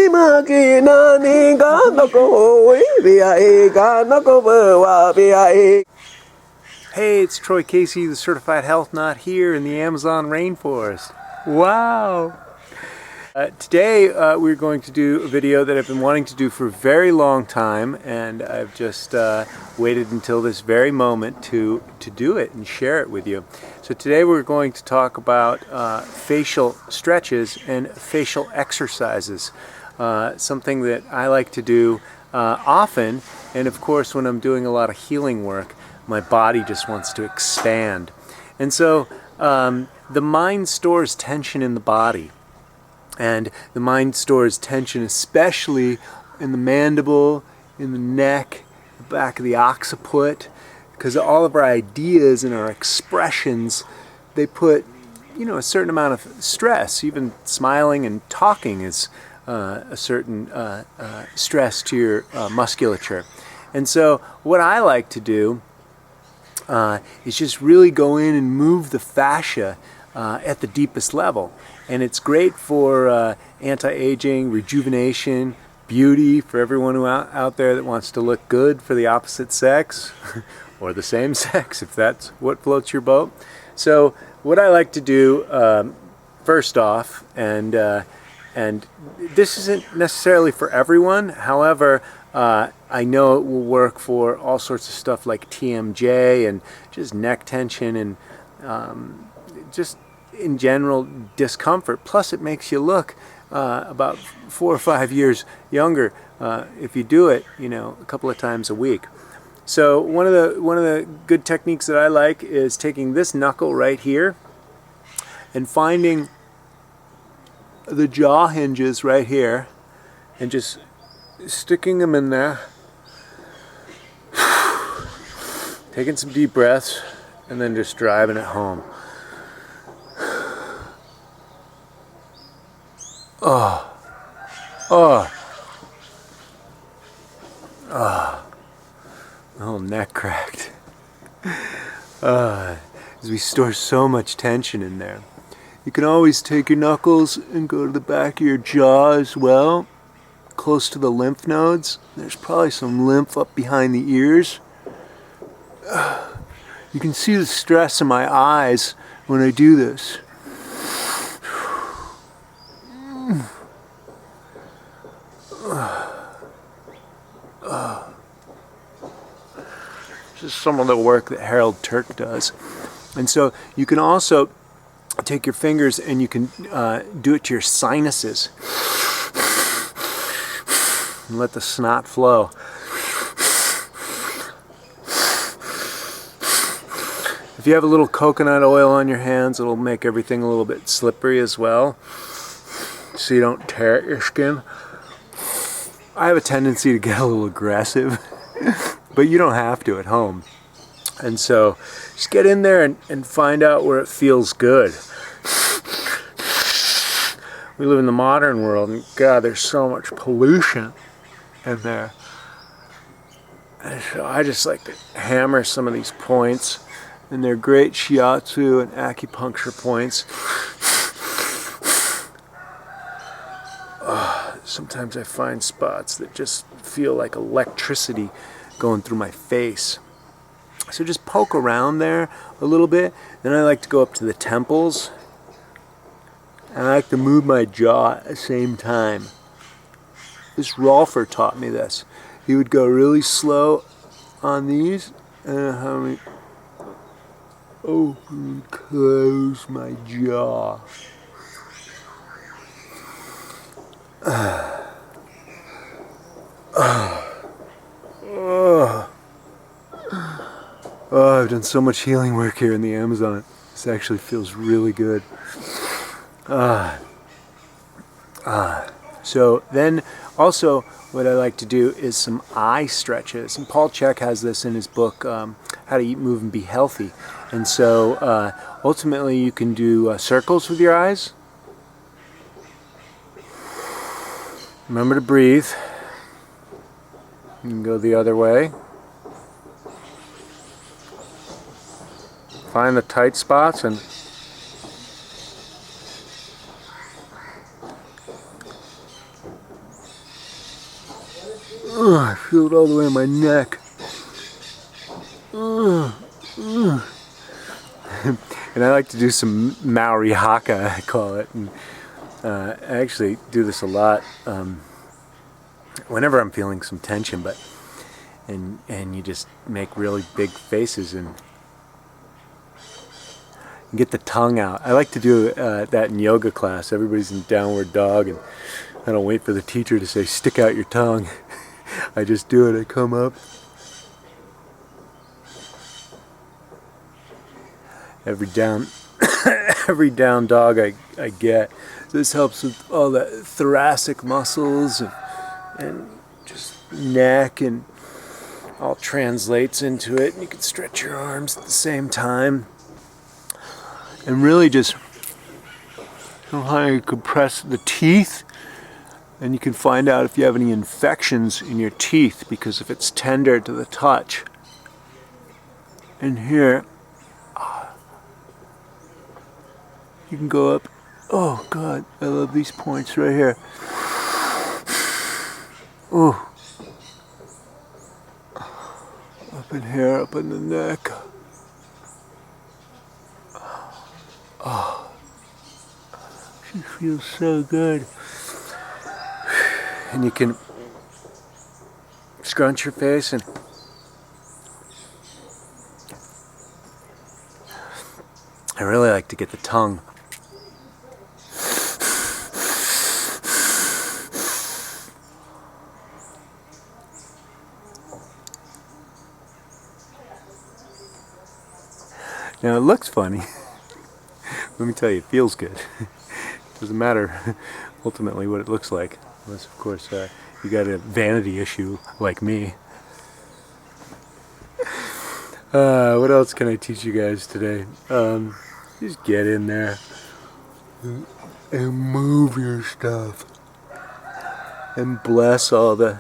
Hey, it's Troy Casey, the Certified Health Nut here in the Amazon rainforest. Wow! Today we're going to do a video that I've been wanting to do for a very long time, and I've just waited until this very moment to do it and share it with you. So today we're going to talk about facial stretches and facial exercises, something that I like to do often, and of course when I'm doing a lot of healing work, my body just wants to expand. And so the mind stores tension in the body. And the mind stores tension especially in the mandible, in the neck, the back of the occiput, because all of our ideas and our expressions, they put, a certain amount of stress. Even smiling and talking is a certain stress to your musculature. And so what I like to do is just really go in and move the fascia at the deepest level. And it's great for anti-aging, rejuvenation, beauty, for everyone out there that wants to look good for the opposite sex or the same sex, if that's what floats your boat. So what I like to do first off, and this isn't necessarily for everyone, however, I know it will work for all sorts of stuff like TMJ and just neck tension and just in general discomfort. Plus it makes you look about 4 or 5 years younger if you do it, a couple of times a week. So one of the good techniques that I like is taking this knuckle right here and finding the jaw hinges right here and just sticking them in there, taking some deep breaths, and then just driving it home. My whole neck cracked. As we store so much tension in there. You can always take your knuckles and go to the back of your jaw as well, close to the lymph nodes. There's probably some lymph up behind the ears. You can see the stress in my eyes when I do this. This is some of the work that Harold Turk does. And so you can also take your fingers and you can do it to your sinuses and let the snot flow. If you have a little coconut oil on your hands, it'll make everything a little bit slippery as well, so you don't tear at your skin. I have a tendency to get a little aggressive, but you don't have to at home. And so just get in there and find out where it feels good. We live in the modern world, and God, there's so much pollution in there. And so I just like to hammer some of these points, and they're great shiatsu and acupuncture points. Sometimes I find spots that just feel like electricity going through my face. So just poke around there a little bit. Then I like to go up to the temples. And I like to move my jaw at the same time. This Rolfer taught me this. He would go really slow on these and have me open, close my jaw. I've done so much healing work here in the Amazon. This actually feels really good. So then also what I like to do is some eye stretches. And Paul Chek has this in his book, How to Eat, Move, and Be Healthy. And so ultimately you can do circles with your eyes. Remember to breathe. You can go the other way. Find the tight spots and I feel it all the way in my neck. And I like to do some Maori haka, I call it. And I actually do this a lot whenever I'm feeling some tension, and you just make really big faces and get the tongue out. I like to do that in yoga class. Everybody's in downward dog, and I don't wait for the teacher to say, stick out your tongue. I just do it. I come up. Every down dog I get. This helps with all the thoracic muscles and just neck, and all translates into it. And you can stretch your arms at the same time. And really just somehow you compress the teeth, and you can find out if you have any infections in your teeth, because if it's tender to the touch. And here, you can go up. Oh God, I love these points right here. Oh, up in here, up in the neck. Oh, she feels so good. And you can scrunch your face, and I really like to get the tongue. Now it looks funny. Let me tell you, it feels good. Doesn't matter ultimately what it looks like, unless of course you got a vanity issue like me. What else can I teach you guys today? Just get in there and move your stuff, and bless all the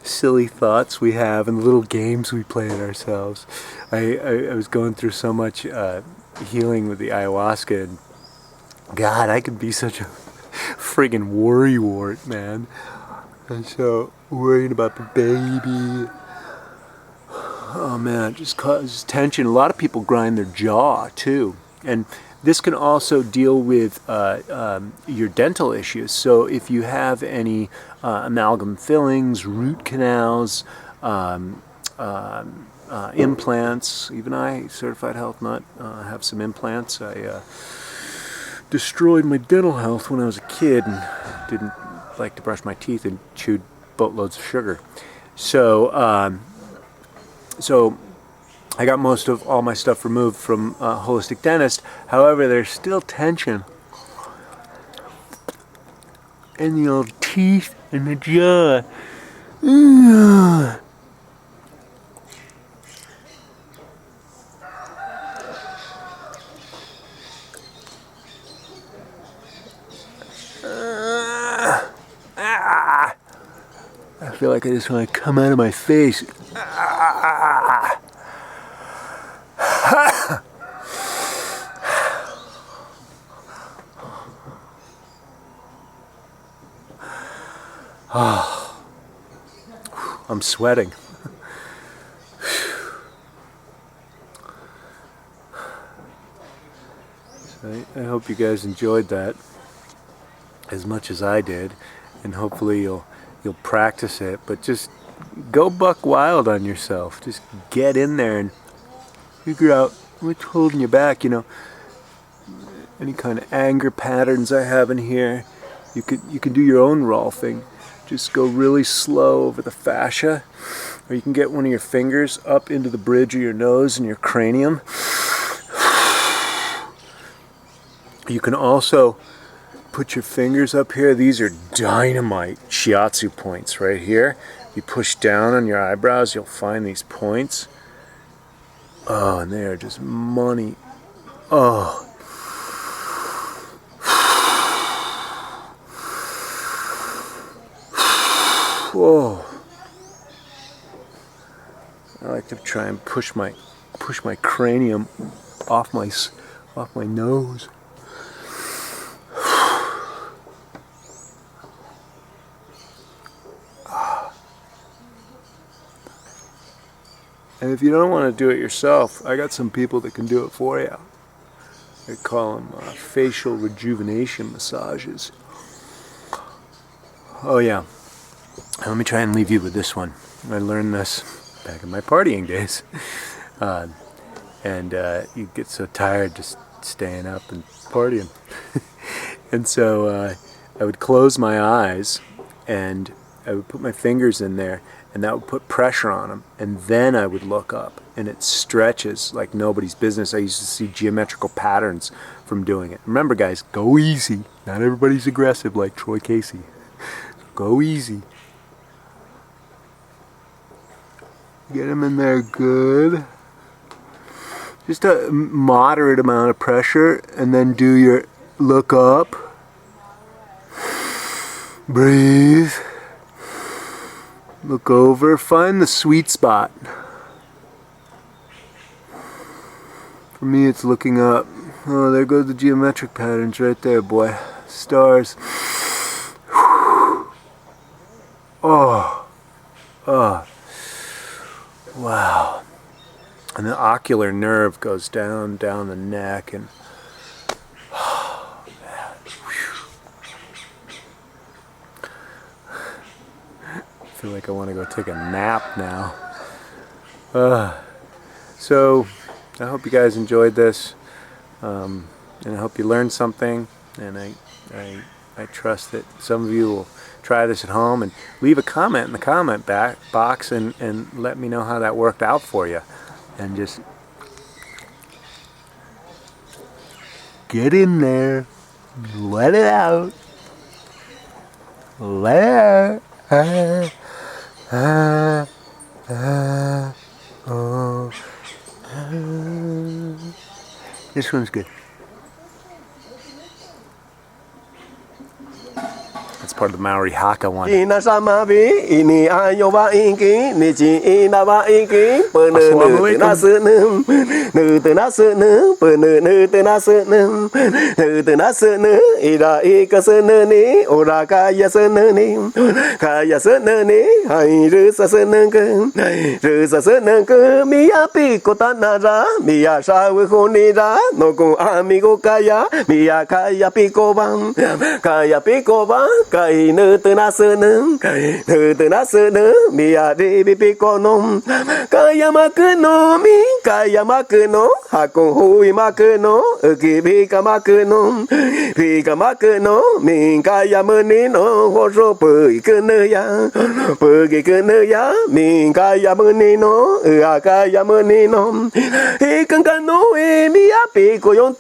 silly thoughts we have and little games we play at ourselves. I was going through so much healing with the ayahuasca, and God, I could be such a friggin' worrywart, man. And so worrying about the baby, oh man, it just causes tension. A lot of people grind their jaw too, and this can also deal with your dental issues. So if you have any amalgam fillings, root canals, implants, even I, certified health nut, have some implants. I destroyed my dental health when I was a kid and didn't like to brush my teeth and chewed boatloads of sugar. So, so I got most of all my stuff removed from a holistic dentist. However, there's still tension in the old teeth and the jaw. I feel like I just want to come out of my face. Oh, I'm sweating. So I hope you guys enjoyed that as much as I did, and hopefully you'll practice it. But just go buck wild on yourself. Just get in there and figure out what's holding you back. You know, any kind of anger patterns I have in here. You can do your own rolfing. Just go really slow over the fascia, or you can get one of your fingers up into the bridge of your nose and your cranium. You can also put your fingers up here. These are dynamite shiatsu points right here. You push down on your eyebrows, you'll find these points. Oh, and they are just money. Oh. Whoa. I like to try and push my cranium off my nose. And if you don't want to do it yourself, I got some people that can do it for you. They call them facial rejuvenation massages. Oh yeah. Let me try and leave you with this one. I learned this back in my partying days. You get so tired just staying up and partying. And so I would close my eyes and I would put my fingers in there, and that would put pressure on them, and then I would look up, and it stretches like nobody's business. I used to see geometrical patterns from doing it. Remember guys, go easy. Not everybody's aggressive like Troy Casey. Go easy. Get them in there good. Just a moderate amount of pressure, and then do your look up. Breathe. Look over, find the sweet spot. For me, it's looking up. Oh, there go the geometric patterns right there, boy. Stars. Oh. Oh. Wow. And the ocular nerve goes down the neck, and oh, man. I feel like I want to go take a nap now. So I hope you guys enjoyed this, and I hope you learned something, and I trust that some of you will try this at home and leave a comment in the comment box and let me know how that worked out for you, and just get in there, let it out, let it out. This one's good. That's part of the Maori Haka one. Kai nơ tơ na sơ nơ nơ tơ na sơ nơ mi a de bi pi ko nom kaya ma ke no mi kaya ma ke no ha ko hui ma ke no ki bi ka ma ke no bi ka ma ke no mi kaya ma ni no ho ro pu ke nơ ya mi kaya ma ni no a kaya ma ni no he kan ka no e mi a pi ko yon